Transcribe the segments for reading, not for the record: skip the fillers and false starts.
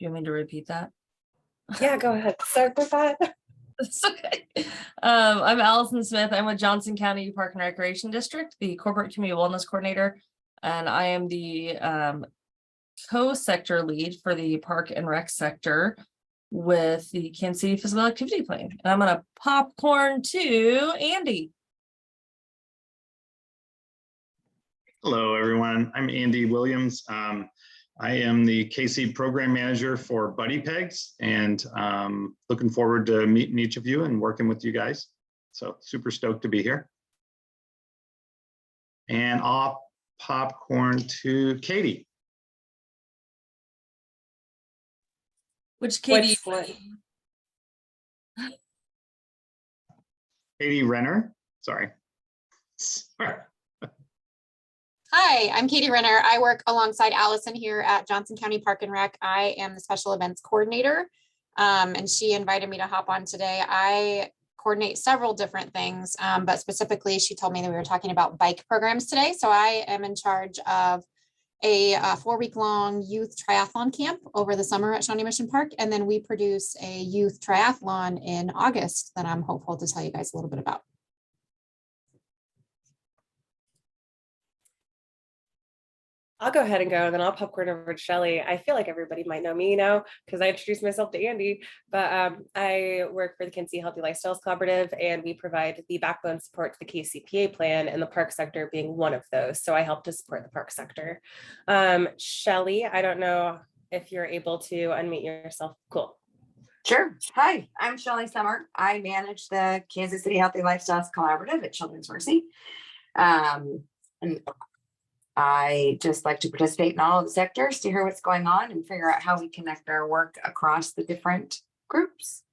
you want me to repeat that? Yeah, go ahead. Sorry for that. It's okay. I'm Allison Smith. I'm with Johnson County Park and Recreation District, the Corporate Community Wellness Coordinator, and I am the co-sector lead for the Park and Rec sector with the Kansas City Physical Activity Plan. And I'm gonna popcorn to Andy. Hello, everyone. I'm Andy Williams. I am the KC Program Manager for Buddy Pegs, and looking forward to meeting each of you and working with you guys. So super stoked to be here. And I'll popcorn to Katie. Which Katie? Katie Renner. Sorry. Hi, I'm Katie Renner. I work alongside Allison here at Johnson County Park and Rec. I am the special events coordinator, and she invited me to hop on today. I coordinate several different things, but specifically she told me that we were talking about bike programs today. So I am in charge of a 4-week-long youth triathlon camp over the summer at Shawnee Mission Park. And then we produce a youth triathlon in August that I'm hopeful to tell you guys a little bit about. I'll go ahead and go, and then I'll popcorn over to Shelly. I feel like everybody might know me now because I introduced myself to Andy, but I work for the Kansas City Healthy Lifestyles Collaborative, and we provide the backbone support to the KCPA plan, and the park sector being one of those. So I help to support the park sector. Shelly, I don't know if you're able to unmute yourself. Cool. Sure. Hi, I'm Shelly Summer. I manage the Kansas City Healthy Lifestyles Collaborative at Children's Mercy. And I just like to participate in all of the sectors to hear what's going on and figure out how we connect our work across the different groups.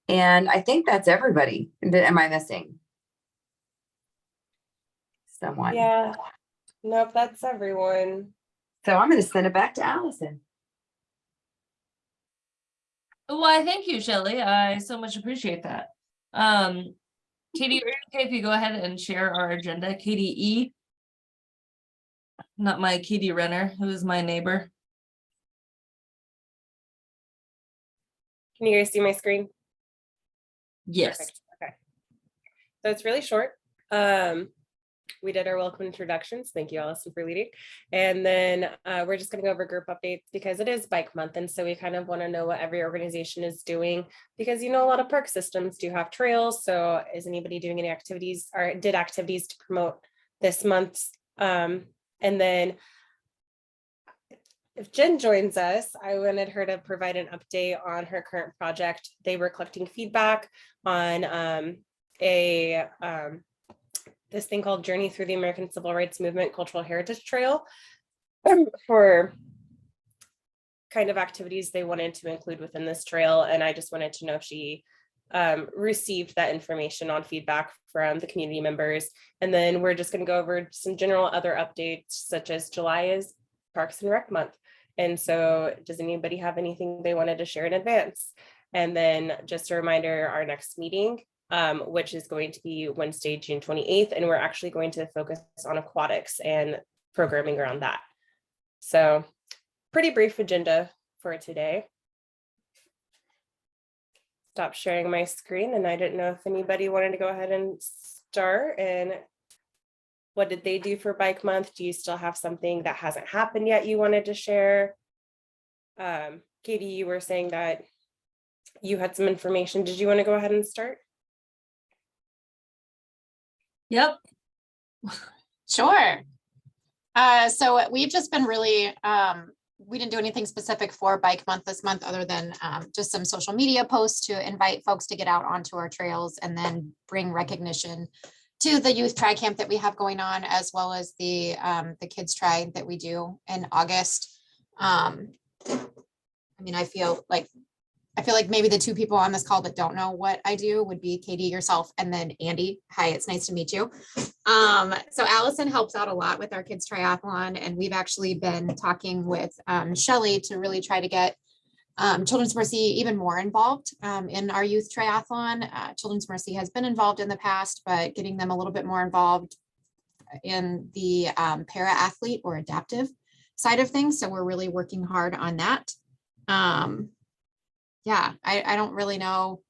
And I think that's everybody. Am I missing someone? Yeah. Nope, that's everyone. So I'm going to send it back to Allison. Why, thank you, Shelly. I so much appreciate that. Katie, are you okay if you go ahead and share our agenda? Katie E. Not my Katie Renner, who is my neighbor. Can you guys see my screen? Yes. Perfect. Okay. So it's really short. We did our welcome introductions. Thank you, Allison, for leading. And then we're just going to go over group updates because it is bike month. And so we kind of want to know what every organization is doing because, you know, a lot of park systems do have trails. So is anybody doing any activities or did activities to promote this month's? And then if Jen joins us, I wanted her to provide an update on her current project. They were collecting feedback on this thing called Journey Through the American Civil Rights Movement Cultural Heritage Trail for kind of activities they wanted to include within this trail. And I just wanted to know if she received that information on feedback from the community members. And then we're just going to go over some general other updates, such as July is Parks and Rec month. And so does anybody have anything they wanted to share in advance? And then just a reminder, our next meeting, which is going to be Wednesday, June 28th. And we're actually going to focus on aquatics and programming around that. So pretty brief agenda for today. Stop sharing my screen, and I didn't know if anybody wanted to go ahead and start. And what did they do for bike month? Do you still have something that hasn't happened yet you wanted to share? Katie, you were saying that you had some information. Did you want to go ahead and start? Yep. Sure. So we've just been really, we didn't do anything specific for bike month this month other than just some social media posts to invite folks to get out onto our trails and then bring recognition to the youth tri camp that we have going on, as well as the kids tri that we do in August. I mean, I feel like maybe the two people on this call that don't know what I do would be Katie, yourself, and then Andy. Hi, it's nice to meet you. So Allison helps out a lot with our kids triathlon, and we've actually been talking with Shelly to really try to get Children's Mercy even more involved in our youth triathlon. Children's Mercy has been involved in the past, but getting them a little bit more involved in the para athlete or adaptive side of things. So we're really working hard on that. Yeah, I don't really know.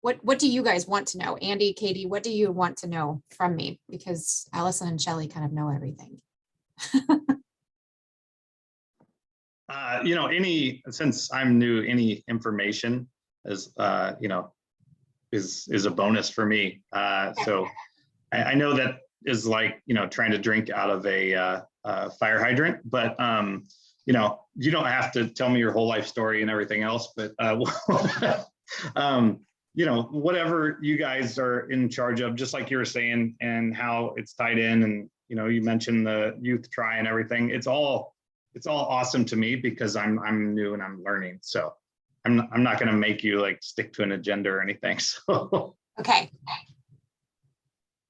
What do you guys want to know? Andy, Katie, what do you want to know from me? Because Allison and Shelley kind of know everything. Since I'm new, any information is, is a bonus for me. So I know that is like, trying to drink out of a fire hydrant, but, you don't have to tell me your whole life story and everything else, but, whatever you guys are in charge of, just like you were saying, and how it's tied in, and, you mentioned the youth try and everything. It's all awesome to me because I'm new and I'm learning. So I'm not going to make you like stick to an agenda or anything. So Okay,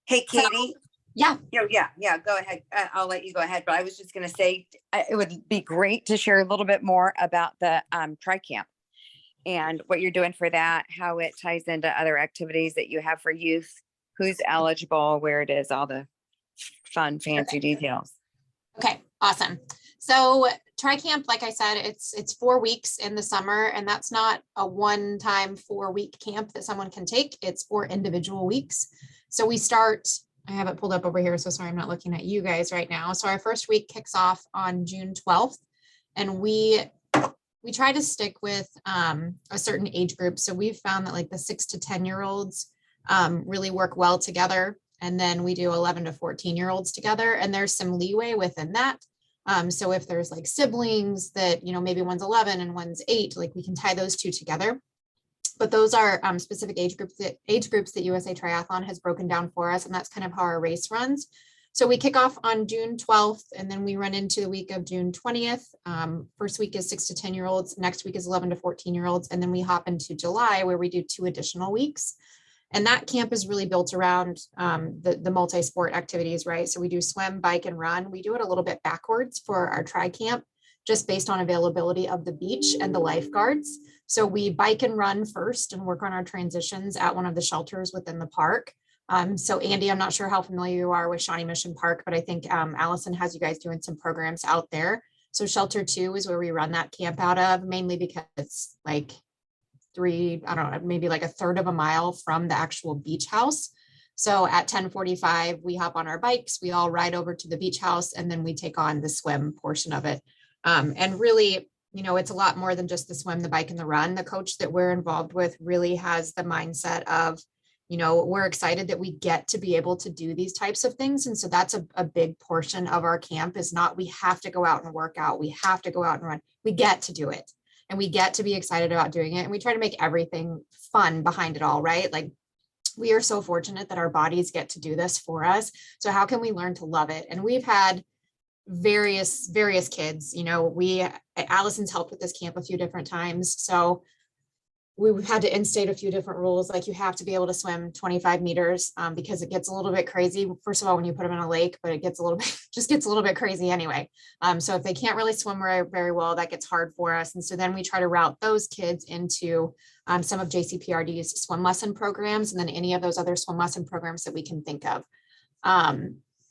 Hey, Katie. yeah, Yeah, go ahead. I'll let you go ahead, but I was just gonna say, it would be great to share a little bit more about the Tri-Camp and what you're doing for that, how it ties into other activities that you have for youth, who's eligible, where it is, all the fun, fancy details. okay, awesome. So Tri-Camp, like I said, it's 4 weeks in the summer, and that's not a one-time 4-week camp that someone can take. It's 4 individual weeks. So we start, I have it pulled up over here, so sorry, I'm not looking at you guys right now. So our first week kicks off on June 12th, and we try to stick with a certain age group. So we've found that like the 6 to 10-year-olds really work well together. And then we do 11 to 14-year-olds together, and there's some leeway within that. So if there's like siblings that, maybe one's 11 and one's 8, like we can tie those two together. But those are specific age groups that USA Triathlon has broken down for us. And that's kind of how our race runs. So we kick off on June 12th, and then we run into the week of June 20th. First week is 6 to 10-year-olds. Next week is 11 to 14-year-olds. And then we hop into July, where we do 2 additional weeks. And that camp is really built around the multi-sport activities, right? So we do swim, bike, and run. We do it a little bit backwards for our Tri-Camp, just based on availability of the beach and the lifeguards. So we bike and run first and work on our transitions at one of the shelters within the park. So Andy, I'm not sure how familiar you are with Shawnee Mission Park, but I think Allison has you guys doing some programs out there. So Shelter 2 is where we run that camp out of, mainly because it's like maybe like a third of a mile from the actual beach house. So at 10:45, we hop on our bikes, we all ride over to the beach house, and then we take on the swim portion of it. And really, it's a lot more than just the swim, the bike, and the run. The coach that we're involved with really has the mindset of, we're excited that we get to be able to do these types of things. And so that's a big portion of our camp, is not, we have to go out and work out, we have to go out and run. We get to do it. And we get to be excited about doing it. And we try to make everything fun behind it all, right? Like, we are so fortunate that our bodies get to do this for us. So how can we learn to love it? And we've had various kids, Allison's helped with this camp a few different times. So we've had to instate a few different rules, like you have to be able to swim 25 meters because it gets a little bit crazy. First of all, when you put them in a lake, but it gets a little bit crazy anyway. So if they can't really swim very well, that gets hard for us. And so then we try to route those kids into some of JCPRD's swim lesson programs, and then any of those other swim lesson programs that we can think of.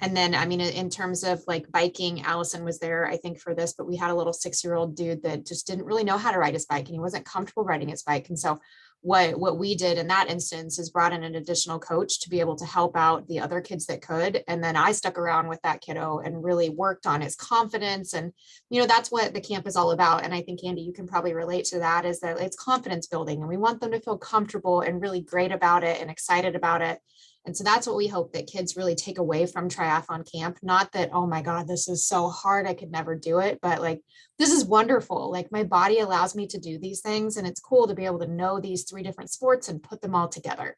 And then, in terms of like biking, Allison was there, I think, for this, but we had a little 6-year-old dude that just didn't really know how to ride his bike, and he wasn't comfortable riding his bike. And so what we did in that instance is brought in an additional coach to be able to help out the other kids that could. And then I stuck around with that kiddo and really worked on his confidence. And, that's what the camp is all about. And I think, Andy, you can probably relate to that, is that it's confidence building, and we want them to feel comfortable and really great about it and excited about it. And so that's what we hope that kids really take away from triathlon camp. Not that, oh my God, this is so hard, I could never do it, but like, this is wonderful. Like, my body allows me to do these things, and it's cool to be able to know these 3 different sports and put them all together.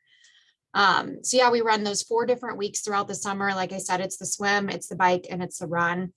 So yeah, we run those 4 different weeks throughout the summer. Like I said, it's the swim, it's the bike, and it's the run.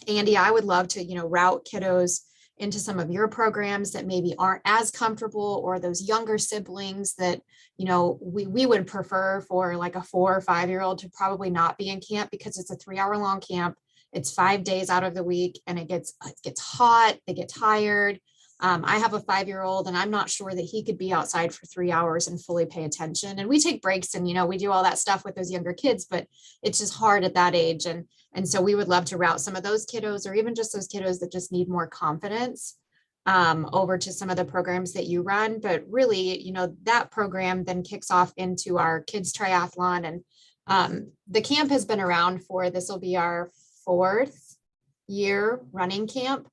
Andy, I would love to, route kiddos into some of your programs that maybe aren't as comfortable, or those younger siblings that, we would prefer for like a 4 or 5-year-old to probably not be in camp, because it's a 3-hour-long camp. It's 5 days out of the week, and it gets hot, they get tired. I have a 5-year-old, and I'm not sure that he could be outside for 3 hours and fully pay attention. And we take breaks, and, we do all that stuff with those younger kids, but it's just hard at that age. And so we would love to route some of those kiddos, or even just those kiddos that just need more confidence. over to some of the programs that you run. But really, you know, that program then kicks off into our kids triathlon. And the camp has been around for, this will be our 4th year running camp.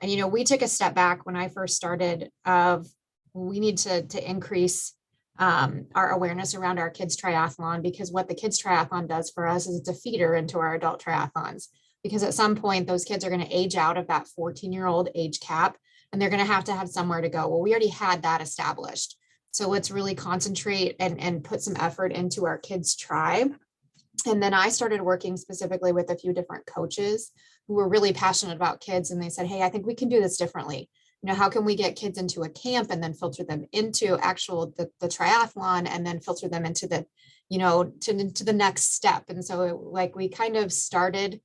And, you know, we took a step back when I first started of, we need to increase our awareness around our kids triathlon, because what the kids triathlon does for us is it's a feeder into our adult triathlons, because at some point those kids are going to age out of that 14-year-old age cap and they're going to have somewhere to go. Well, we already had that established. So let's really concentrate and put some effort into our kids tribe. And then I started working specifically with a few different coaches who were really passionate about kids. And they said, hey, I think we can do this differently. You know, how can we get kids into a camp and then filter them into the triathlon and then filter them into the, you know, to the next step. And so like we kind of started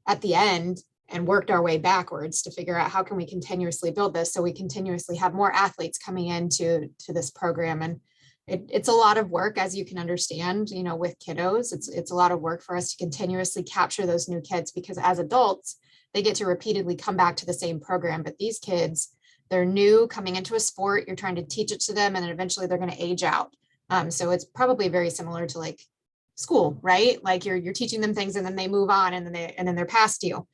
at the end and worked our way backwards to figure out how can we continuously build this so we continuously have more athletes coming into this program. And it's a lot of work, as you can understand, you know, with kiddos. It's a lot of work for us to continuously capture those new kids, because as adults, they get to repeatedly come back to the same program. But these kids, they're new coming into a sport, you're trying to teach it to them, and then eventually they're going to age out. So it's probably very similar to like school, right? Like you're teaching them things and then they move on and then they're past you.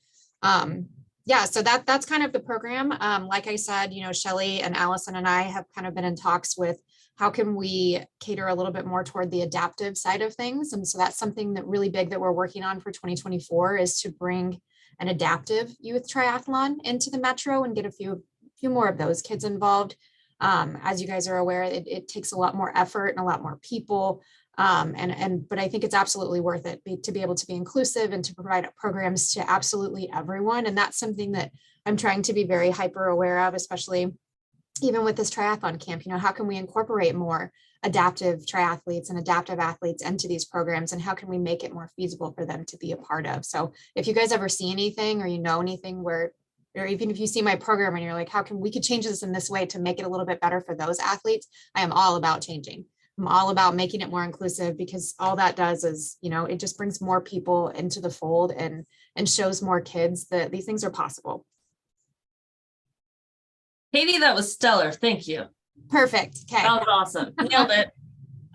Yeah, so that's kind of the program. Like I said, you know, Shelly and Allison and I have kind of been in talks with how can we cater a little bit more toward the adaptive side of things. And so that's something that really big that we're working on for 2024 is to bring an adaptive youth triathlon into the metro and get a few more of those kids involved. As you guys are aware, it takes a lot more effort and a lot more people. But I think it's absolutely worth it to be able to be inclusive and to provide programs to absolutely everyone. And that's something that I'm trying to be very hyper aware of, especially even with this triathlon camp. You know, how can we incorporate more adaptive triathletes and adaptive athletes into these programs, and how can we make it more feasible for them to be a part of? So if you guys ever see anything or you know anything where, or even if you see my program and you're like, how can we could change this in this way to make it a little bit better for those athletes, I am all about changing. I'm all about making it more inclusive, because all that does is, you know, it just brings more people into the fold and shows more kids that these things are possible. Katie, that was stellar. Thank you. Perfect. Okay. That was awesome. Nailed it.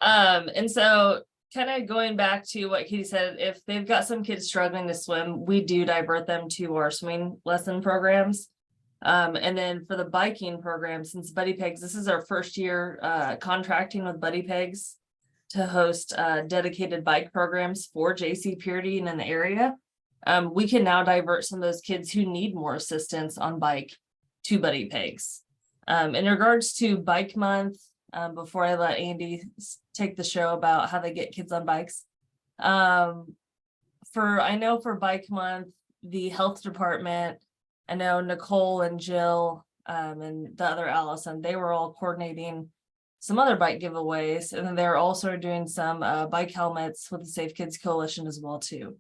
And so kind of going back to what Katie said, if they've got some kids struggling to swim, we do divert them to our swimming lesson programs. And then for the biking program, since Buddy Pegs, this is our first year contracting with Buddy Pegs to host dedicated bike programs for JC Purity and in the area. We can now divert some of those kids who need more assistance on bike to Buddy Pegs. In regards to Bike Month, before I let Andy take the show about how they get kids on bikes, I know for Bike Month, the health department, I know Nicole and Jill and the other Allison, they were all coordinating some other bike giveaways, and then they're also doing some bike helmets with the Safe Kids Coalition as well too.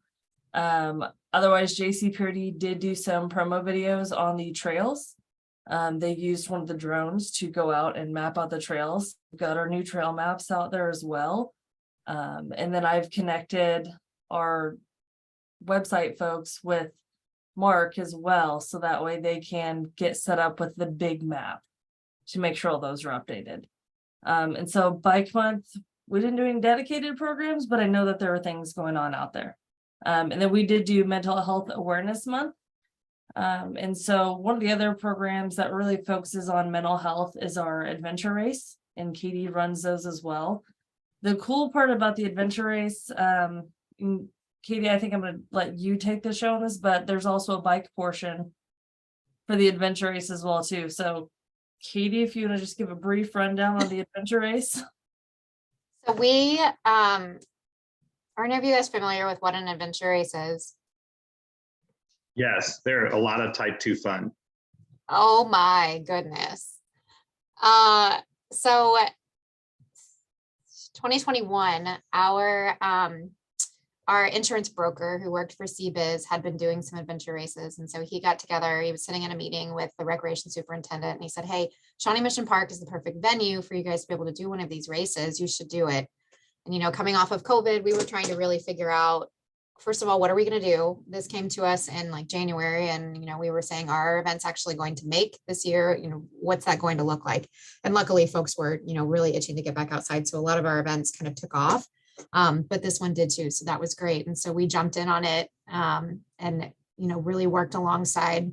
Otherwise, JC Purity did do some promo videos on the trails. They used one of the drones to go out and map out the trails. We've got our new trail maps out there as well. And then I've connected our website folks with Mark as well, so that way they can get set up with the big map to make sure all those are updated. And so Bike Month, we didn't do any dedicated programs, but I know that there are things going on out there. And then we did do Mental Health Awareness Month. And so one of the other programs that really focuses on mental health is our adventure race, and Katie runs those as well. The cool part about the adventure race, Katie, I think I'm going to let you take the show on this, but there's also a bike portion for the adventure race as well too. So Katie, if you want to just give a brief rundown on the adventure race. So we, are any of you guys familiar with what an adventure race is? Yes, there are a lot of type 2 fun. Oh my goodness. So 2021, our insurance broker who worked for CBiz had been doing some adventure races. And so he got together, he was sitting in a meeting with the recreation superintendent, and he said, hey, Shawnee Mission Park is the perfect venue for you guys to be able to do one of these races. You should do it. And, you know, coming off of COVID, we were trying to really figure out first of all, what are we going to do? This came to us in like January, and we were saying, are our events actually going to make this year? What's that going to look like? And luckily folks were, really itching to get back outside. So a lot of our events kind of took off. But this one did too. So that was great. And so we jumped in on it, and, really worked alongside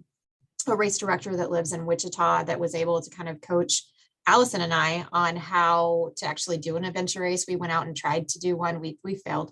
a race director that lives in Wichita that was able to kind of coach Allison and I on how to actually do an adventure race. We went out and tried to do one. We failed.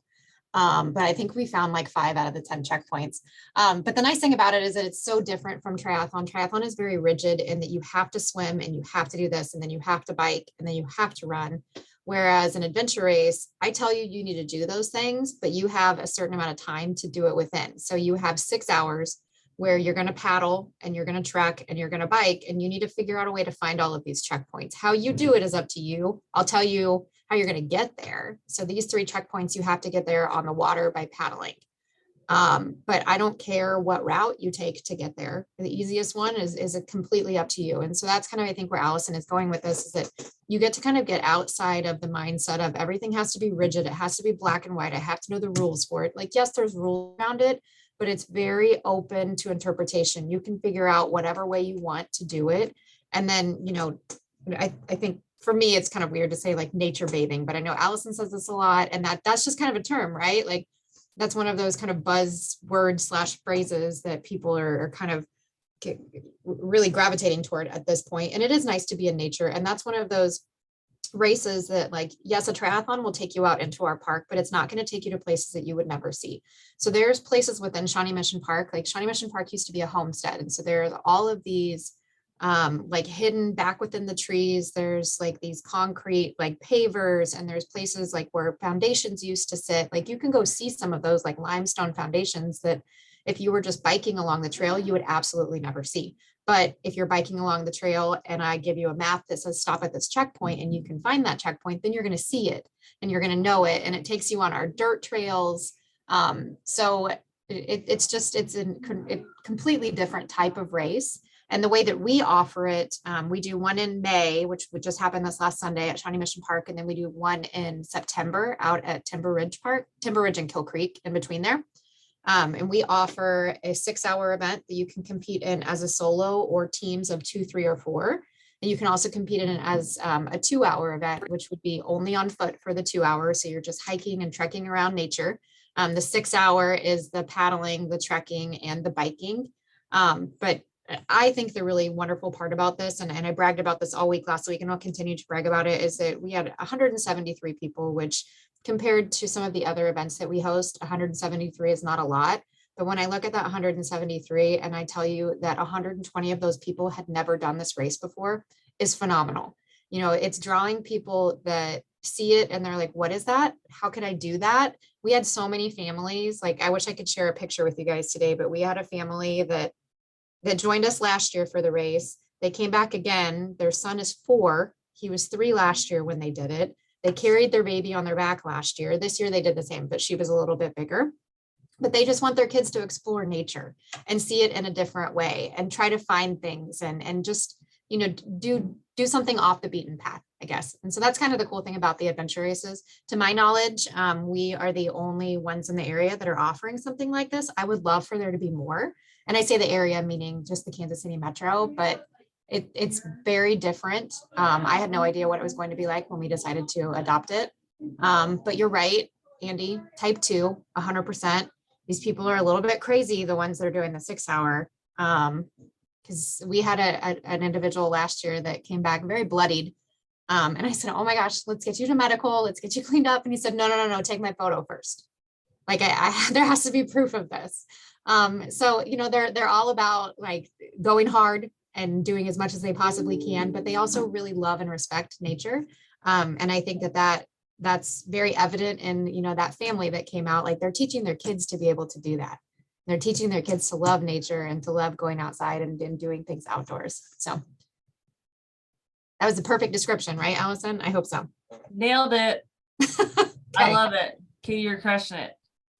But I think we found like 5 out of the 10 checkpoints. But the nice thing about it is that it's so different from triathlon. Triathlon is very rigid in that you have to swim and you have to do this, and then you have to bike, and then you have to run. Whereas an adventure race, I tell you, you need to do those things, but you have a certain amount of time to do it within. So you have 6 hours where you're going to paddle and you're going to trek and you're going to bike, and you need to figure out a way to find all of these checkpoints. How you do it is up to you. I'll tell you how you're going to get there. So these 3 checkpoints, you have to get there on the water by paddling. But I don't care what route you take to get there. The easiest one is completely up to you. And so that's kind of, I think, where Allison is going with this, is that you get to kind of get outside of the mindset of everything has to be rigid. It has to be black and white. I have to know the rules for it. Like, yes, there's rules around it, but it's very open to interpretation. You can figure out whatever way you want to do it. And then, I think for me, it's kind of weird to say like nature bathing, but I know Allison says this a lot, and that's just kind of a term, right? Like, that's one of those kind of buzzword / phrases that people are kind of really gravitating toward at this point. And it is nice to be in nature. And that's one of those races that, like, yes, a triathlon will take you out into our park, but it's not going to take you to places that you would never see. So there's places within Shawnee Mission Park, like Shawnee Mission Park used to be a homestead. And so there's all of these like hidden back within the trees. There's like these concrete like pavers, and there's places like where foundations used to sit. Like, you can go see some of those like limestone foundations that if you were just biking along the trail, you would absolutely never see. But if you're biking along the trail and I give you a map that says stop at this checkpoint and you can find that checkpoint, then you're going to see it and you're going to know it. And it takes you on our dirt trails. So it's a completely different type of race. And the way that we offer it, we do one in May, which would just happen this last Sunday at Shawnee Mission Park. And then we do one in September out at Timber Ridge and Kill Creek in between there. And we offer a 6-hour event that you can compete in as a solo or teams of 2, 3, or 4. And you can also compete in it as a 2-hour event, which would be only on foot for the 2 hours. So you're just hiking and trekking around nature. The 6-hour is the paddling, the trekking, and the biking. But I think the really wonderful part about this, and I bragged about this all week last week, and I'll continue to brag about it, is that we had 173 people, which compared to some of the other events that we host, 173 is not a lot. But when I look at that 173 and I tell you that 120 of those people had never done this race before, is phenomenal. It's drawing people that see it and they're like, what is that? How could I do that? We had so many families. Like, I wish I could share a picture with you guys today, but we had a family that joined us last year for the race. They came back again. Their son is 4. He was 3 last year when they did it. They carried their baby on their back last year. This year they did the same, but she was a little bit bigger. But they just want their kids to explore nature and see it in a different way and try to find things and just, do something off the beaten path, I guess. And so that's kind of the cool thing about the adventure races. To my knowledge, we are the only ones in the area that are offering something like this. I would love for there to be more. And I say the area, meaning just the Kansas City metro, but it's very different. I had no idea what it was going to be like when we decided to adopt it. But you're right, Andy, type 2, 100%. These people are a little bit crazy, the ones that are doing the 6-hour. Because we had an individual last year that came back very bloodied. And I said, oh my gosh, let's get you to medical. Let's get you cleaned up. And he said, no, take my photo first. Like, there has to be proof of this. So, they're all about like going hard and doing as much as they possibly can, but they also really love and respect nature. And I think that's very evident in, that family that came out. Like, they're teaching their kids to be able to do that. They're teaching their kids to love nature and to love going outside and doing things outdoors. So that was the perfect description, right, Allison? I hope so. Nailed it. I love it. Katie, you're crushing it.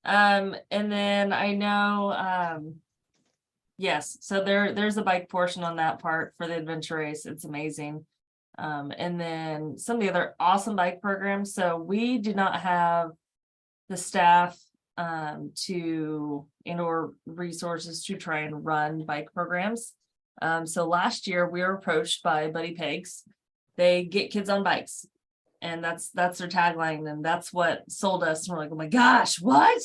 And then I know, yes, so there's a bike portion on that part for the adventure race. It's amazing. And then some of the other awesome bike programs. So we do not have the staff to and/or resources to try and run bike programs. So last year we were approached by Buddy Pegs. They get kids on bikes, and that's their tagline, and that's what sold us. And we're like, oh my gosh, what?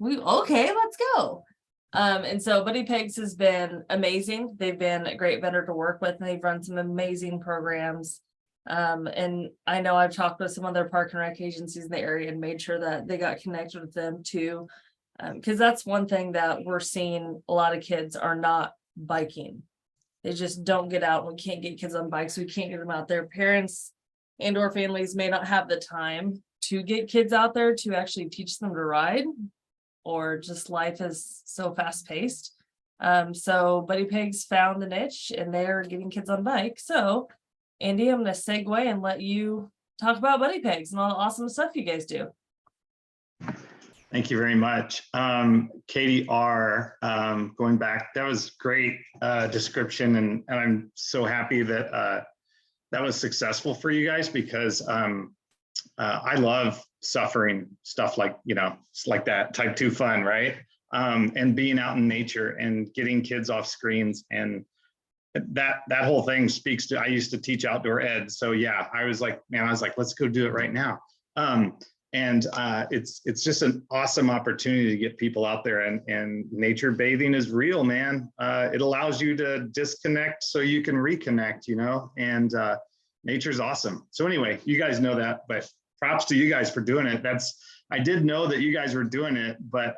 Okay, let's go. And so Buddy Pegs has been amazing. They've been a great vendor to work with, and they've run some amazing programs. And I know I've talked with some other park and rec agencies in the area and made sure that they got connected with them too. Because that's one thing that we're seeing, a lot of kids are not biking. They just don't get out. We can't get kids on bikes. We can't get them out there. Parents and or families may not have the time to get kids out there to actually teach them to ride, or just life is so fast paced. So Buddy Pegs found the niche and they're getting kids on bikes. So Andy, I'm gonna segue and let you talk about Buddy Pegs and all the awesome stuff you guys do. Thank you very much. Katie R, going back, that was great description, and I'm so happy that that was successful for you guys, because I love suffering stuff like, like that type 2 fun, right? And being out in nature and getting kids off screens, and that whole thing speaks to, I used to teach outdoor ed. So yeah, I was like, let's go do it right now. And it's just an awesome opportunity to get people out there, and nature bathing is real, man. It allows you to disconnect so you can reconnect, and nature's awesome. So anyway, you guys know that, but props to you guys for doing it. I did know that you guys were doing it, but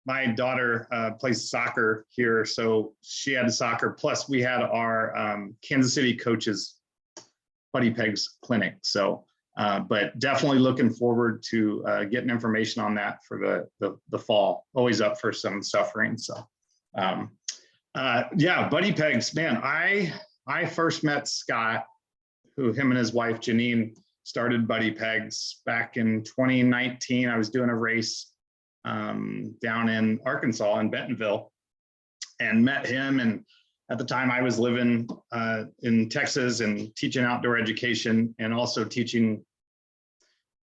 my daughter plays soccer here, so she had soccer. Plus we had our Kansas City coaches Buddy Pegs clinic. So, but definitely looking forward to getting information on that for the fall. Always up for some suffering. So, yeah, Buddy Pegs, man. I first met Scott, who him and his wife Janine started Buddy Pegs back in 2019. I was doing a race down in Arkansas in Bentonville, and met him. And at the time I was living in Texas and teaching outdoor education, and also teaching.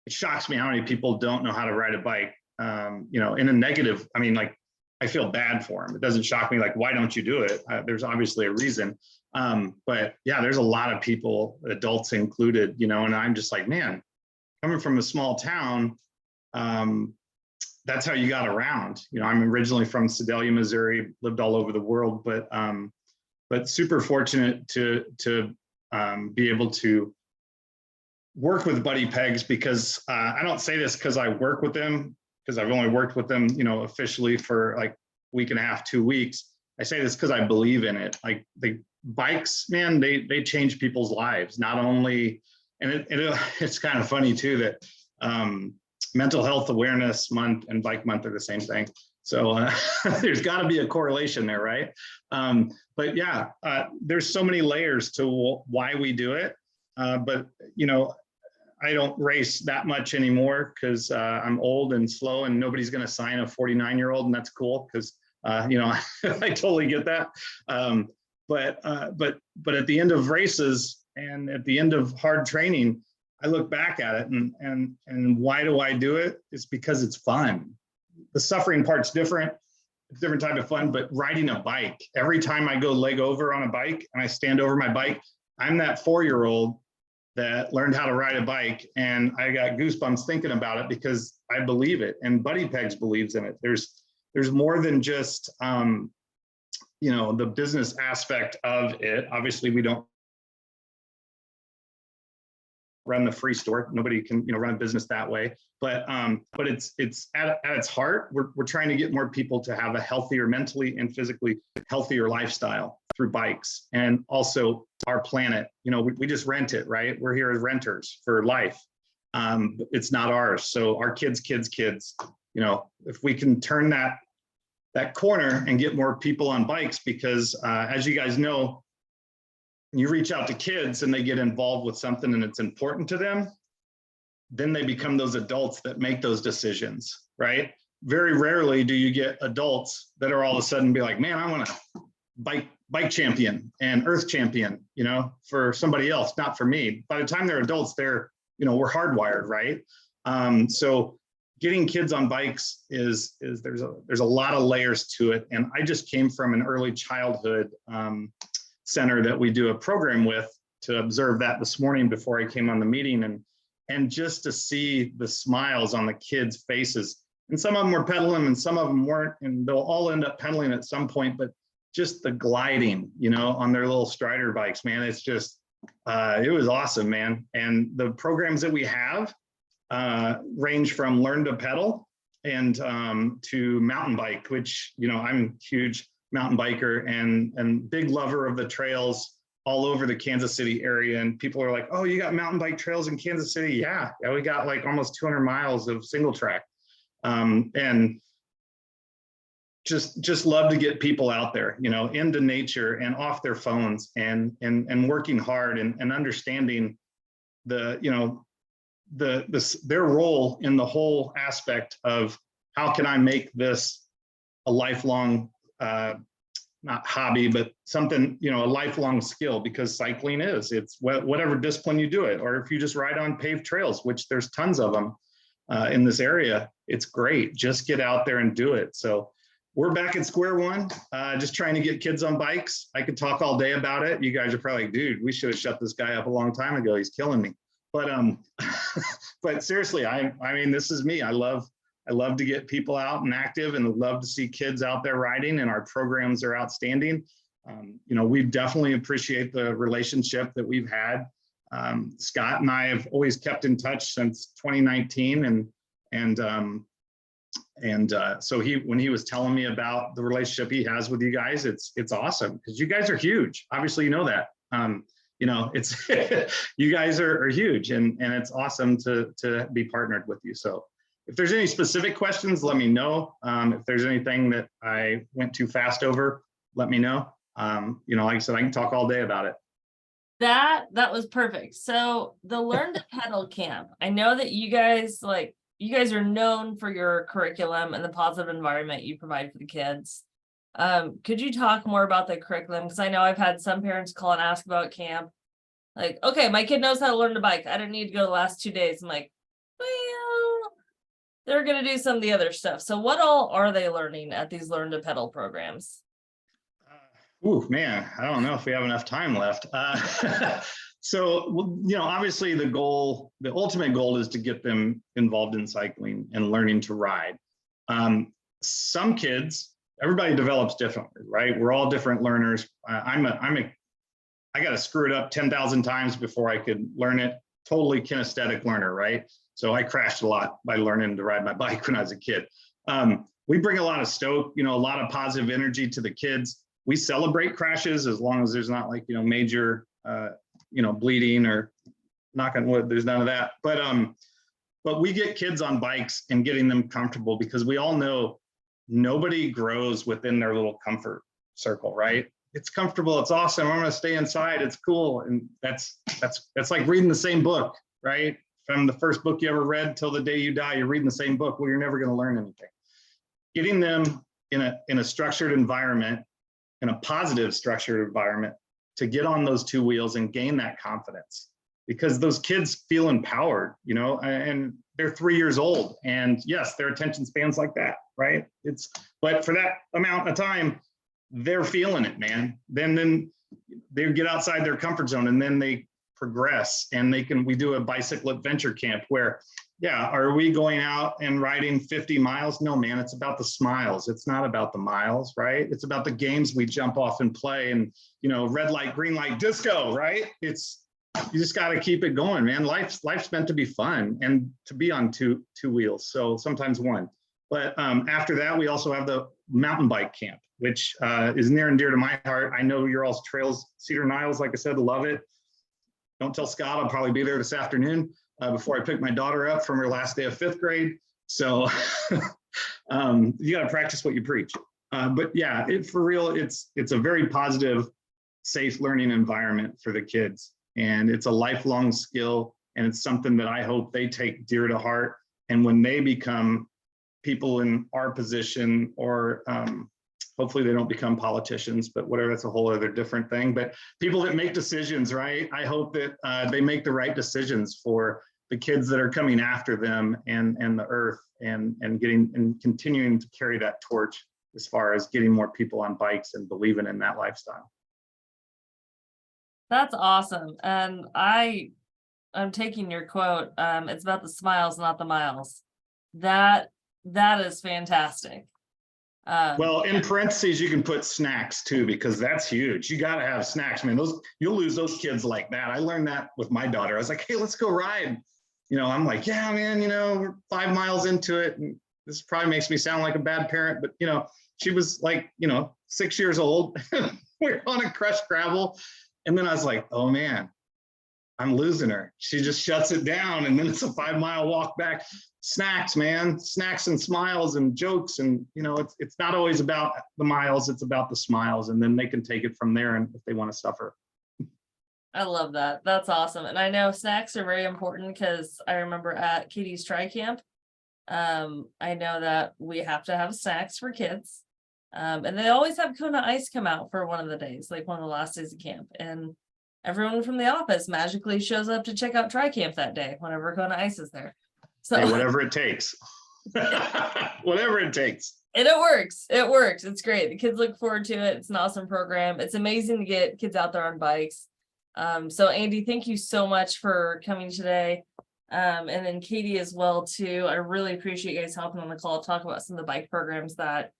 It shocks me how many people don't know how to ride a bike, in a negative. I mean, like, I feel bad for them. It doesn't shock me, like, why don't you do it? There's obviously a reason. But yeah, there's a lot of people, adults included, and I'm just like, man, coming from a small town, that's how you got around. I'm originally from Sedalia, Missouri, lived all over the world, but super fortunate to be able to work with Buddy Pegs, because I don't say this because I work with them, because I've only worked with them, officially for like week and a half, 2 weeks. I say this because I believe in it. Like, the bikes, man, they change people's lives. Not only, and it's kind of funny too that Mental Health Awareness Month and Bike Month are the same thing. So there's got to be a correlation there, right? But yeah, there's so many layers to why we do it. But I don't race that much anymore because I'm old and slow, and nobody's going to sign a 49-year-old, and that's cool because I totally get that. But at the end of races and at the end of hard training, I look back at it and why do I do it? It's because it's fun. The suffering part's different. It's a different type of fun, but riding a bike, every time I go leg over on a bike and I stand over my bike, I'm that 4-year-old that learned how to ride a bike, and I got goosebumps thinking about it because I believe it, and Buddy Pegs believes in it. There's more than just the business aspect of it. Obviously, we don't run the free store. Nobody can run a business that way. But it's at its heart, we're trying to get more people to have a healthier, mentally and physically healthier lifestyle through bikes, and also our planet. We just rent it, right? We're here as renters for life. It's not ours. So our kids, if we can turn that corner and get more people on bikes, because as you guys know, you reach out to kids and they get involved with something and it's important to them, then they become those adults that make those decisions, right? Very rarely do you get adults that are all of a sudden be like, man, I want to bike champion and earth champion, for somebody else, not for me. By the time they're adults, we're hardwired, right? So getting kids on bikes is there's a lot of layers to it. And I just came from an early childhood center that we do a program with, to observe that this morning before I came on the meeting, and just to see the smiles on the kids' faces. And some of them were pedaling and some of them weren't, and they'll all end up pedaling at some point, but just the gliding, you know, on their little Strider bikes, man, it's just, it was awesome, man. And the programs that we have range from learn to pedal and to mountain bike, which, you know, I'm a huge mountain biker and big lover of the trails all over the Kansas City area. And people are like, oh, you got mountain bike trails in Kansas City? Yeah, we got like almost 200 miles of single track. And just love to get people out there, you know, into nature and off their phones and working hard and understanding the, you know, their role in the whole aspect of how can I make this a lifelong, not hobby, but something, you know, a lifelong skill, because cycling it's whatever discipline you do it, or if you just ride on paved trails, which there's tons of them in this area, it's great. Just get out there and do it. So we're back at square one, just trying to get kids on bikes. I could talk all day about it. You guys are probably like, dude, we should have shut this guy up a long time ago. He's killing me. But but seriously, I mean, this is me. I love to get people out and active, and love to see kids out there riding, and our programs are outstanding. You know, we definitely appreciate the relationship that we've had. Scott and I have always kept in touch since 2019, so when he was telling me about the relationship he has with you guys, it's awesome, because you guys are huge. Obviously, you know that. You know, it's you guys are huge, and it's awesome to be partnered with you. So if there's any specific questions, let me know. If there's anything that I went too fast over, let me know. You know, like I said, I can talk all day about it. That was perfect. So the Learn to Pedal camp, I know that you guys are known for your curriculum and the positive environment you provide for the kids. Could you talk more about the curriculum? Because I know I've had some parents call and ask about camp. Like, okay, my kid knows how to learn to bike. I didn't need to go the last 2 days. I'm like, well, they're going to do some of the other stuff. So what all are they learning at these Learn to Pedal programs? Ooh, man, I don't know if we have enough time left. So, you know, obviously the ultimate goal is to get them involved in cycling and learning to ride. Some kids, everybody develops differently, right? We're all different learners. I got to screw it up 10,000 times before I could learn it. Totally kinesthetic learner, right? So I crashed a lot by learning to ride my bike when I was a kid. We bring a lot of stoke, you know, a lot of positive energy to the kids. We celebrate crashes as long as there's not like, you know, major, you know, bleeding, or knock on wood, there's none of that. But we get kids on bikes and getting them comfortable, because we all know nobody grows within their little comfort circle, right? It's comfortable. It's awesome. I'm going to stay inside. It's cool. And that's like reading the same book, right? From the first book you ever read till the day you die, you're reading the same book. Well, you're never going to learn anything. Getting them in a structured environment, in a positive structured environment, to get on those two wheels and gain that confidence, because those kids feel empowered, you know, and they're 3 years old, and yes, their attention spans like that, right? But for that amount of time, they're feeling it, man. Then they get outside their comfort zone, and then they progress, and we do a bicycle adventure camp where, yeah, are we going out and riding 50 miles? No, man, it's about the smiles. It's not about the miles, right? It's about the games we jump off and play, and, you know, red light, green light, disco, right? You just got to keep it going, man. Life's meant to be fun and to be on two wheels. So sometimes one, but after that, we also have the mountain bike camp, which is near and dear to my heart. I know you're all trails, Cedar Niles, like I said, love it. Don't tell Scott, I'll probably be there this afternoon before I pick my daughter up from her last day of 5th grade. So you got to practice what you preach. But yeah, for real, it's a very positive, safe learning environment for the kids. And it's a lifelong skill. And it's something that I hope they take dear to heart. And when they become people in our position, or hopefully they don't become politicians, but whatever, that's a whole other different thing. But people that make decisions, right? I hope that they make the right decisions for the kids that are coming after them and the earth and getting and continuing to carry that torch as far as getting more people on bikes and believing in that lifestyle. That's awesome. And I'm taking your quote. It's about the smiles, not the miles. That is fantastic. Well, in parentheses, you can put snacks too, because that's huge. You got to have snacks. I mean, you'll lose those kids like that. I learned that with my daughter. I was like, hey, let's go ride. I'm like, yeah, man, we're 5 miles into it. And this probably makes me sound like a bad parent, but she was like, 6 years old. We're on a crushed gravel. And then I was like, oh man, I'm losing her. She just shuts it down. And then it's a 5 mile walk back. Snacks, man, snacks and smiles and jokes. And, it's not always about the miles, it's about the smiles. And then they can take it from there. And if they want to suffer. I love that. That's awesome. And I know snacks are very important because I remember at Katie's Tri Camp, I know that we have to have snacks for kids. And they always have Kona Ice come out for one of the days, like one of the last days of camp. And everyone from the office magically shows up to check out Tri Camp that day whenever Kona Ice is there. So Hey, whatever it takes. Whatever it takes. and it works. It works. It's great. The kids look forward to it. It's an awesome program. It's amazing to get kids out there on bikes. So Andy, thank you so much for coming today. And then Katie as well too. I really appreciate you guys helping on the call, talk about some of the bike programs that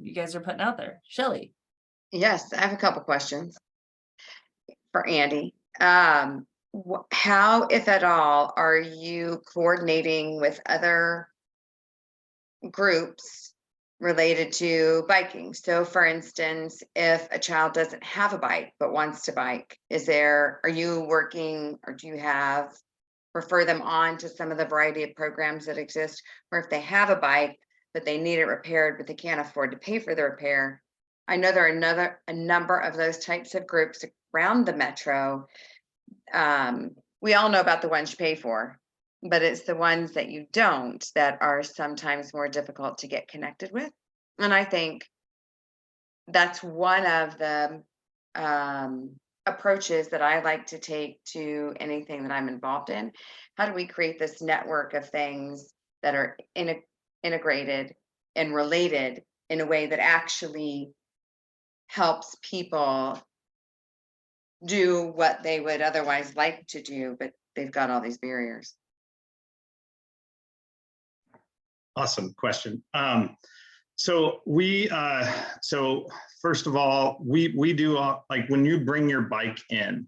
you guys are putting out there. Shelly. Yes, I have a couple questions for Andy. How, if at all, are you coordinating with other groups related to biking? So for instance, if a child doesn't have a bike but wants to bike, are you working, or do you refer them on to some of the variety of programs that exist? Or if they have a bike but they need it repaired but they can't afford to pay for the repair? I know there are a number of those types of groups around the metro. We all know about the ones you pay for, but it's the ones that you don't that are sometimes more difficult to get connected with. And I think that's one of the approaches that I like to take to anything that I'm involved in. How do we create this network of things that are integrated and related in a way that actually helps people do what they would otherwise like to do, but they've got all these barriers? Awesome question. So first of all, we do like when you bring your bike in,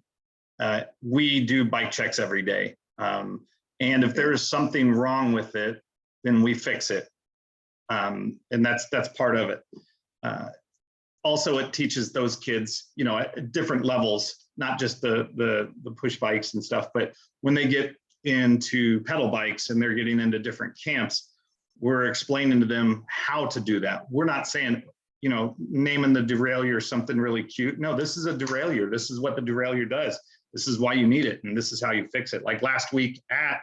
we do bike checks every day. And if there is something wrong with it, then we fix it. And that's part of it. Also, it teaches those kids, at different levels, not just the push bikes and stuff, but when they get into pedal bikes and they're getting into different camps, we're explaining to them how to do that. We're not saying, naming the derailleur something really cute. No, this is a derailleur. This is what the derailleur does. This is why you need it. And this is how you fix it. Like last week at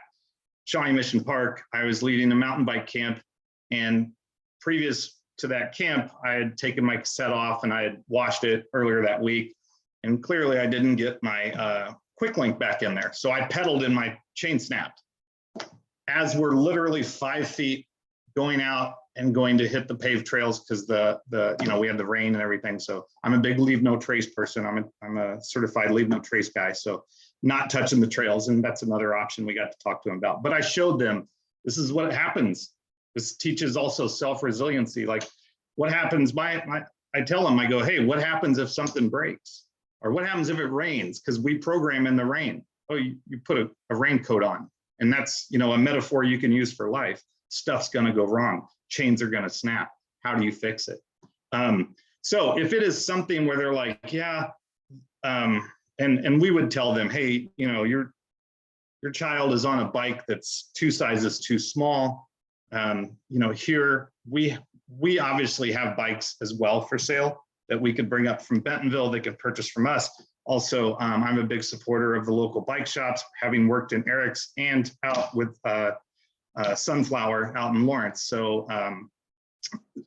Shawnee Mission Park, I was leading a mountain bike camp, and previous to that camp, I had taken my cassette off and I had washed it earlier that week. And clearly I didn't get my quick link back in there. So I pedaled and my chain snapped. As we're literally 5 feet going out and going to hit the paved trails, because we had the rain and everything. So I'm a big leave no trace person. I'm a certified leave no trace guy. So not touching the trails. And that's another option we got to talk to them about. But I showed them, this is what happens. This teaches also self-resiliency. Like what happens, I tell them, I go, hey, what happens if something breaks? Or what happens if it rains? Because we program in the rain. Oh, you put a raincoat on. And that's, a metaphor you can use for life. Stuff's gonna go wrong. Chains are gonna snap. How do you fix it? So if it is something where they're like, yeah, and we would tell them, hey, your child is on a bike that's 2 sizes too small. Here we obviously have bikes as well for sale that we could bring up from Bentonville, they could purchase from us. Also, I'm a big supporter of the local bike shops, having worked in Eric's and out with Sunflower out in Lawrence. So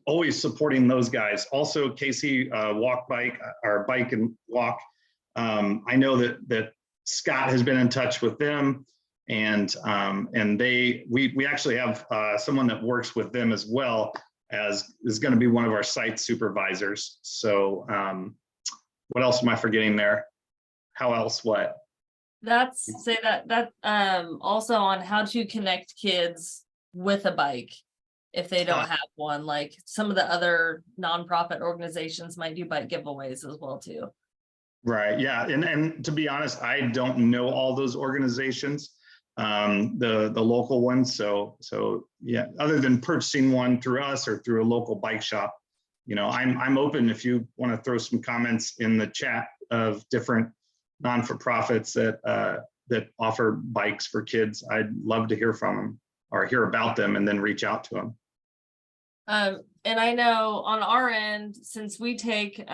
always supporting those guys. Also, Casey Walk Bike, our Bike and Walk. I know that Scott has been in touch with them. And we actually have someone that works with them as well, as is going to be one of our site supervisors. So what else am I forgetting there? How else? What? That's say that also on how to connect kids with a bike if they don't have one. Like some of the other nonprofit organizations might do bike giveaways as well too. Right. Yeah. And to be honest, I don't know all those organizations, the local ones. So yeah, other than purchasing one through us or through a local bike shop, you know, I'm open if you want to throw some comments in the chat of different non-for-profits that offer bikes for kids. I'd love to hear from them or hear about them and then reach out to them. And I know on our end, since we take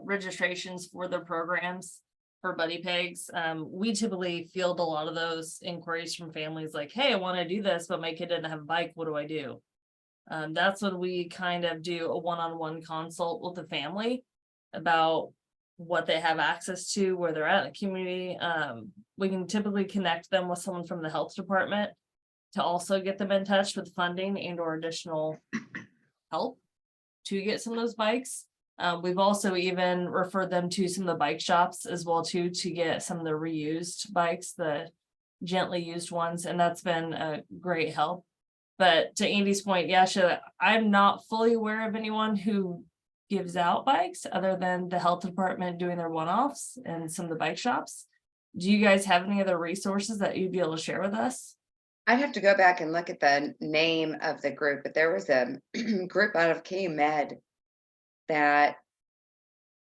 registrations for the programs for Buddy Pigs, we typically field a lot of those inquiries from families like, hey, I want to do this, but my kid didn't have a bike. What do I do? That's when we kind of do a one-on-one consult with the family about what they have access to, where they're at in the community. We can typically connect them with someone from the health department to also get them in touch with funding and or additional help to get some of those bikes. We've also even referred them to some of the bike shops as well too, to get some of the reused bikes, the gently used ones, and that's been a great help. But to Andy's point, yeah, sure, I'm not fully aware of anyone who gives out bikes other than the health department doing their one-offs and some of the bike shops. Do you guys have any other resources that you'd be able to share with us? I'd have to go back and look at the name of the group, but there was a group out of KU Med that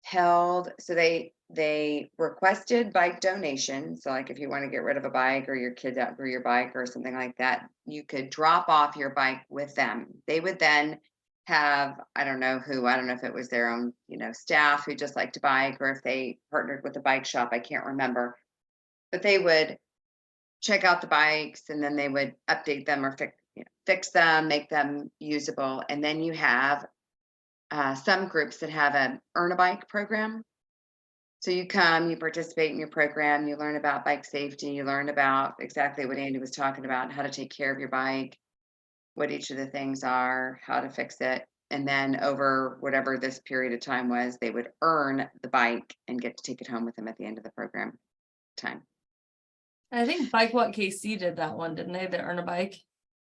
held, so they requested bike donations. So like if you want to get rid of a bike or your kids outgrew your bike or something like that, you could drop off your bike with them. They would then have, I don't know if it was their own, you know, staff who just liked to bike, or if they partnered with a bike shop, I can't remember, but they would check out the bikes and then they would update them or fix them, make them usable. And then you have some groups that have an Earn a Bike program. So you come, you participate in your program, you learn about bike safety, you learn about exactly what Andy was talking about, how to take care of your bike, what each of the things are, how to fix it. And then over whatever this period of time was, they would earn the bike and get to take it home with them at the end of the program time. I think Bike What KC did that one, didn't they? The Earn a Bike.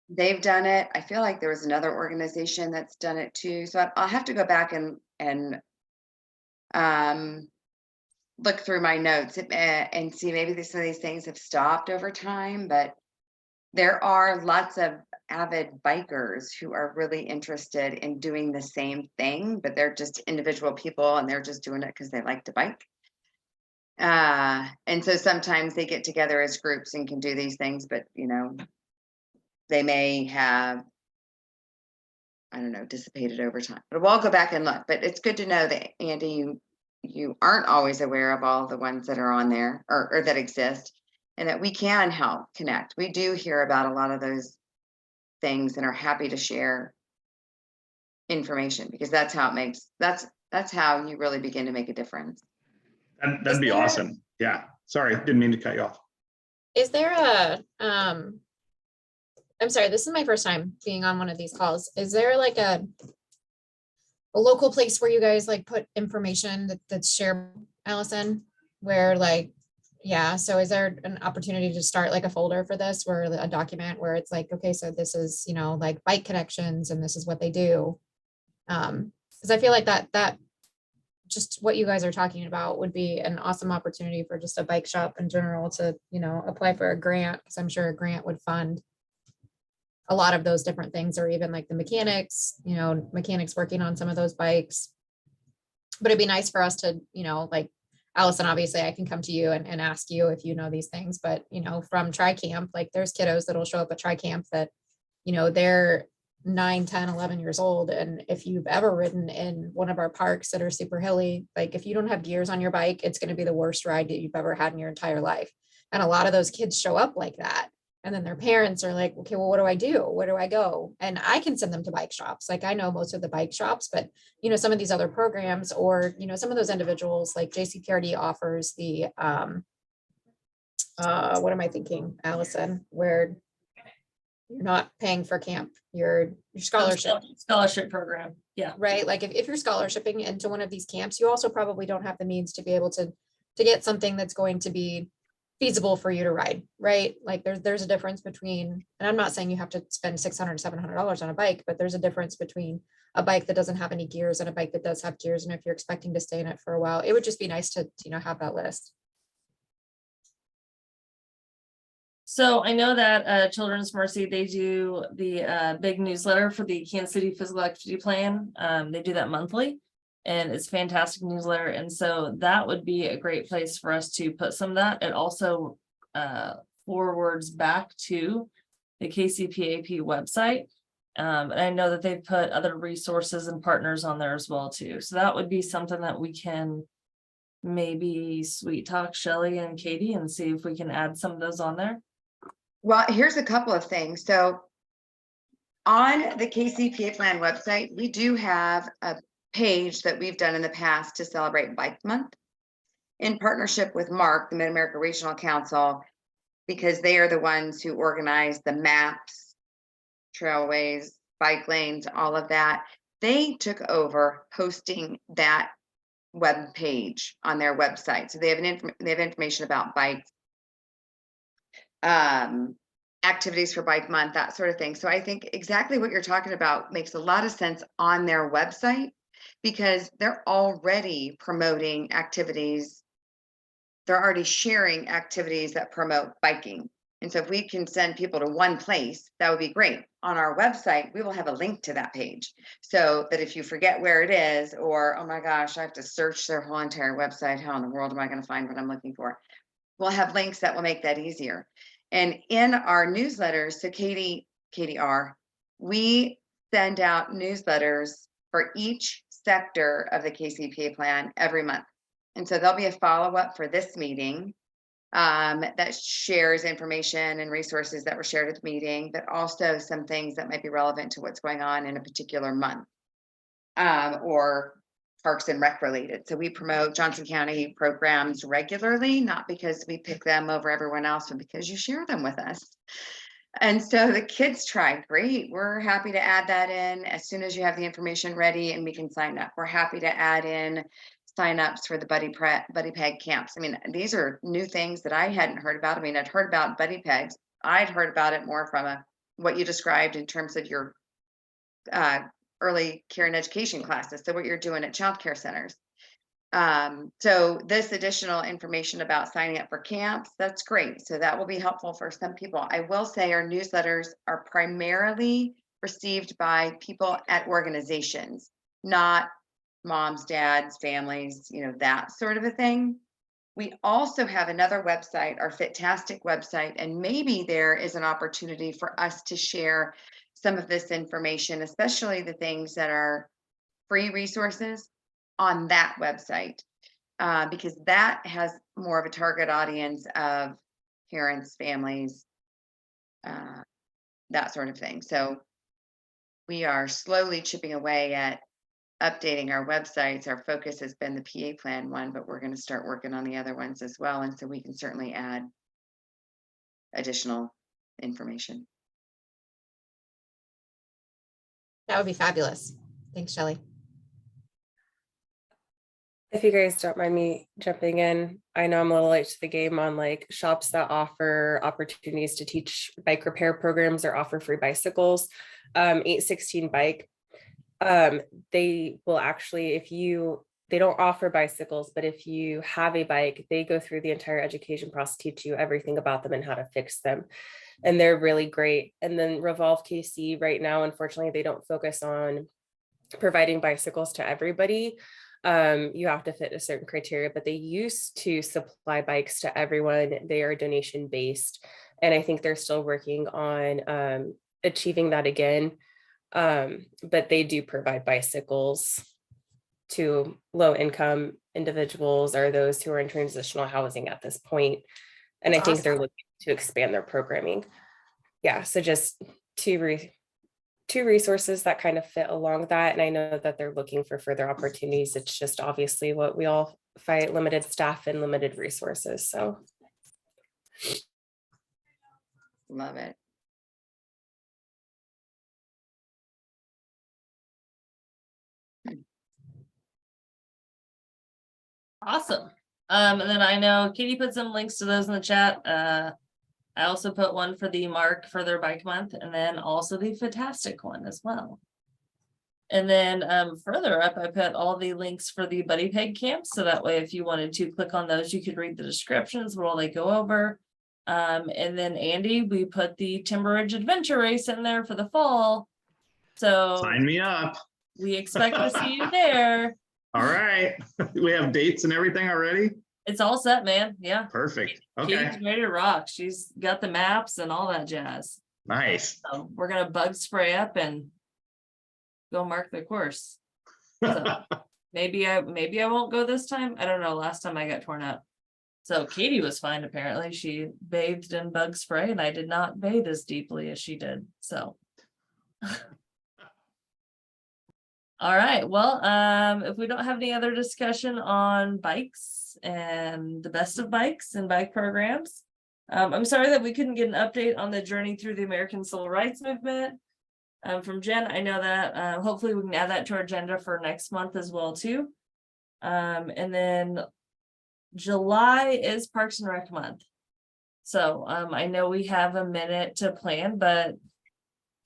They've done it. I feel like there was another organization that's done it too. So I'll have to go back and look through my notes and see maybe some of these things have stopped over time, but there are lots of avid bikers who are really interested in doing the same thing, but they're just individual people and they're just doing it because they like to bike. And so sometimes they get together as groups and can do these things, but you know, they may have, I don't know, dissipated over time. But we'll go back and look. But it's good to know that, Andy, you aren't always aware of all the ones that are on there or that exist, and that we can help connect. We do hear about a lot of those things and are happy to share information, because that's how it makes, that's how you really begin to make a difference. That'd be awesome. Yeah. Sorry, didn't mean to cut you off. Is there a, I'm sorry, this is my first time being on one of these calls. Is there like a local place where you guys like put information that's shared, Allison, where like, yeah, so is there an opportunity to start like a folder for this, where a document where it's like, okay, so this is, you know, like bike connections and this is what they do. Because I feel like that just what you guys are talking about would be an awesome opportunity for just a bike shop in general to, you know, apply for a grant, because I'm sure a grant would fund a lot of those different things, or even like the mechanics, you know, mechanics working on some of those bikes. But it'd be nice for us to, you know, like Allison, obviously I can come to you and ask you if you know these things, but you know, from Tri-Camp, like there's kiddos that'll show up at Tri-Camp that, you know, they're 9, 10, 11 years old. And if you've ever ridden in one of our parks that are super hilly, like if you don't have gears on your bike, it's going to be the worst ride that you've ever had in your entire life. And a lot of those kids show up like that. And then their parents are like, okay, well, what do I do? Where do I go? And I can send them to bike shops. Like I know most of the bike shops, but you know, some of these other programs, or, you know, some of those individuals like JCPRD offers the what am I thinking, Allison, where you're not paying for camp, your scholarship, Scholarship program, yeah. right? Like if you're scholarshiping into one of these camps, you also probably don't have the means to be able to get something that's going to be feasible for you to ride, right? Like there's a difference between, and I'm not saying you have to spend $600, $700 on a bike, but there's a difference between a bike that doesn't have any gears and a bike that does have gears. And if you're expecting to stay in it for a while, it would just be nice to, have that list. So I know that Children's Mercy, they do the big newsletter for the Kansas City Physical Activity Plan. They do that monthly. And it's a fantastic newsletter. And so that would be a great place for us to put some of that. It also forwards back to the KCPAP website. And I know that they've put other resources and partners on there as well too. So that would be something that we can maybe sweet talk Shelley and Katie and see if we can add some of those on there. Well, here's a couple of things. So on the KCPA Plan website, we do have a page that we've done in the past to celebrate Bike Month in partnership with MARC, the Mid-America Regional Council, because they are the ones who organize the maps, trailways, bike lanes, all of that. They took over hosting that web page on their website. So they have information about bikes, activities for Bike Month, that sort of thing. So I think exactly what you're talking about makes a lot of sense on their website, because they're already promoting activities. They're already sharing activities that promote biking. And so if we can send people to one place, that would be great. On our website, we will have a link to that page, so that if you forget where it is, or, oh my gosh, I have to search their whole entire website, how in the world am I going to find what I'm looking for? We'll have links that will make that easier. And in our newsletters, so Katie R, we send out newsletters for each sector of the KCPA plan every month. And so there'll be a follow-up for this meeting that shares information and resources that were shared at the meeting, but also some things that might be relevant to what's going on in a particular month, or Parks and Rec related. So we promote Johnson County programs regularly, not because we pick them over everyone else, but because you share them with us. And so the kids try, great. We're happy to add that in as soon as you have the information ready and we can sign up. We're happy to add in signups for the Buddy Peg camps. I mean, these are new things that I hadn't heard about. I mean, I'd heard about Buddy Pegs. I'd heard about it more from what you described in terms of your early care and education classes. So what you're doing at child care centers. So this additional information about signing up for camps, that's great. So that will be helpful for some people. I will say our newsletters are primarily received by people at organizations, not moms, dads, families, that sort of a thing. We also have another website, our Fitastic website, and maybe there is an opportunity for us to share some of this information, especially the things that are free resources on that website, because that has more of a target audience of parents, families, that sort of thing. So we are slowly chipping away at updating our websites. Our focus has been the PA plan one, but we're going to start working on the other ones as well. And so we can certainly add additional information. That would be fabulous. Thanks, Shelley. If you guys don't mind me jumping in, I know I'm a little late to the game on like shops that offer opportunities to teach bike repair programs or offer free bicycles. 816 Bike, they will actually, they don't offer bicycles, but if you have a bike, they go through the entire education process, teach you everything about them and how to fix them. And they're really great. And then Revolve KC right now, unfortunately, they don't focus on providing bicycles to everybody. You have to fit a certain criteria, but they used to supply bikes to everyone. They are donation based. And I think they're still working on achieving that again. But they do provide bicycles to low income individuals or those who are in transitional housing at this point. And I think they're looking to expand their programming. Yeah, so just two resources that kind of fit along that. And I know that they're looking for further opportunities. It's just obviously what we all fight, limited staff and limited resources. So Love it. Awesome. And then I know Katie put some links to those in the chat. I also put one for the Mark for their bike month, and then also the Fantastic one as well. And then further up, I put all the links for the Buddy Peg camps. So that way, if you wanted to click on those, you could read the descriptions while they go over. And then Andy, we put the Timber Ridge Adventure Race in there for the fall. So Sign me up. we expect to see you there. All right. We have dates and everything already? It's all set, man. Yeah. Perfect. Okay, Katie's ready to rock. She's got the maps and all that jazz. nice. So we're gonna bug spray up and go mark the course. So maybe I won't go this time. I don't know. Last time I got torn up. So Katie was fine apparently. She bathed in bug spray and I did not bathe as deeply as she did. So all right. Well, if we don't have any other discussion on bikes and the best of bikes and bike programs, I'm sorry that we couldn't get an update on the journey through the American Civil Rights Movement from Jen. I know that hopefully we can add that to our agenda for next month as well too. And then July is Parks and Rec month. So I know we have a minute to plan, but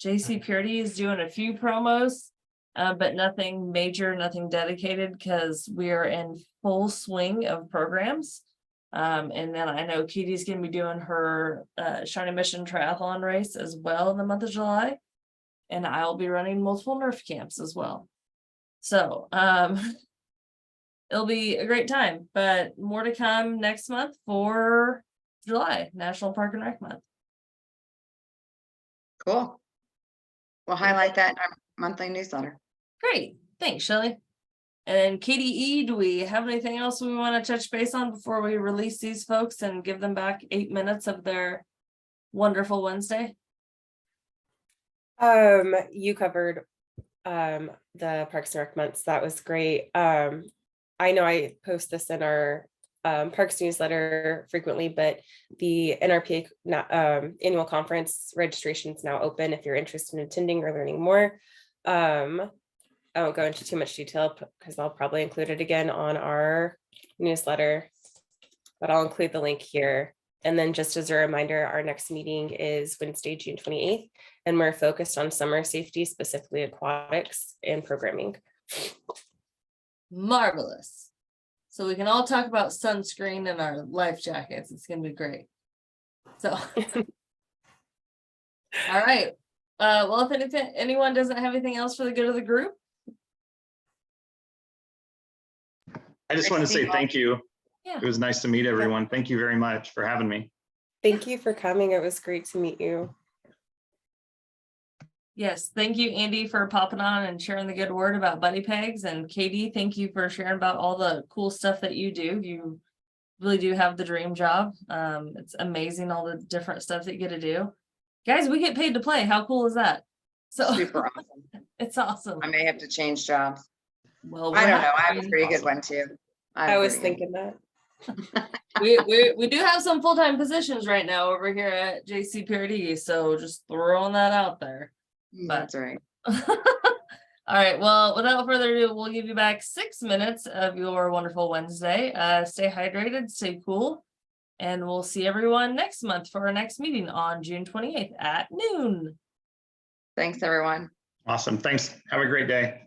JC Purity is doing a few promos. But nothing major, nothing dedicated, because we are in full swing of programs. And then I know Katie's gonna be doing her Shawnee Mission Triathlon race as well in the month of July. And I'll be running multiple Nerf camps as well. So it'll be a great time, but more to come next month for July, National Park and Rec Month. Cool. We'll highlight that in our monthly newsletter. Great, thanks, Shelley. And Katie E, do we have anything else we want to touch base on before we release these folks and give them back 8 minutes of their wonderful Wednesday? You covered the Parks and Rec months. That was great. I know I post this in our Parks newsletter frequently, but the NRPA annual conference registration is now open if you're interested in attending or learning more. I won't go into too much detail because I'll probably include it again on our newsletter, but I'll include the link here. And then just as a reminder, our next meeting is Wednesday, June 28th, and we're focused on summer safety, specifically aquatics and programming. Marvelous. So we can all talk about sunscreen and our life jackets. It's gonna be great. So all right. Well, if anyone doesn't have anything else for the good of the group. I just want to say thank you. Yeah. It was nice to meet everyone. Thank you very much for having me. Thank you for coming. It was great to meet you. Yes, thank you, Andy, for popping on and sharing the good word about Buddy Pegs. And Katie, thank you for sharing about all the cool stuff that you do. You really do have the dream job. It's amazing all the different stuff that you get to do. Guys, we get paid to play. How cool is that? So Super awesome. it's awesome. I may have to change jobs. Well, I we're don't know. not I have a doing pretty good awesome. one too. I was thinking that. We do have some full-time positions right now over here at JC Purity, so just throwing that out there. That's right. All right, well, without further ado, we'll give you back 6 minutes of your wonderful Wednesday. Stay hydrated, stay cool, and we'll see everyone next month for our next meeting on June 28th at noon. Thanks, everyone. Awesome. Thanks. Have a great day.